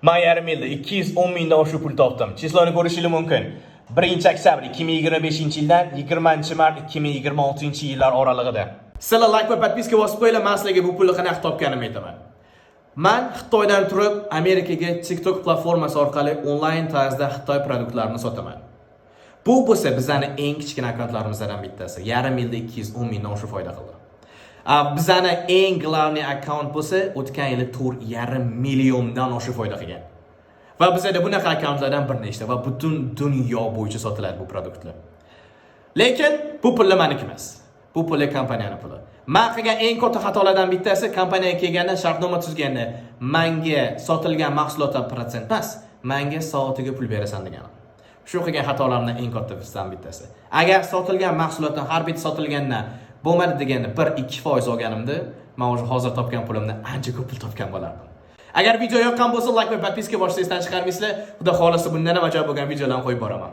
Men yarim yilda 210 mingdan oshiq pul topdim. Chisloni ko'rishingiz mumkin. 1-oktyabr 2025-yildan 20-mart 2026-yillar oralig'ida. Sizlar like va podpiska bosib qo'yinglar, men sizlarga bu pulni qanaqa topganimni aytaman. Men Xitoydan turib Amerikaga TikTok platformasi orqali onlayn tarzda Xitoy produktlarini sotaman. Bu bo'lsa bizning eng kichkina akkauntlarimizdan bittasi. Yarim yilda 210 mingdan oshiq foyda qildi. Bizning eng glavniy akkaunt bo'lsa, o'tgan yili 4,5 milliondan oshiq foyda qilgan. Va bizda bunaqa akkauntlardan bir nechta va butun dunyo bo'yicha sotiladi bu produktlar. Lekin bu pullar meniki emas. Bu pullar kompaniyaning puli. Men qilgan eng katta xatolardan bittasi kompaniyaga kelganda shartnoma tuzganda menga sotilgan mahsulotdan protsent emas, menga soatiga pul berasan degan. Shu qilgan xatolarımdan eng kattasidan bittasi. Agar sotilgan mahsulotdan har bitta sotilgandan bo'lmadi deganda 1-2% olganimda, men o'sha hozir topgan pulimdan ancha ko'p pul topgan bo'lardim. Agar video yoqqan bo'lsa, like va podpiska bosishni esdan chiqarmaysizlar. Xudo xolisa bundan ham ajoyib bo'lgan videolarni qo'yib boraman.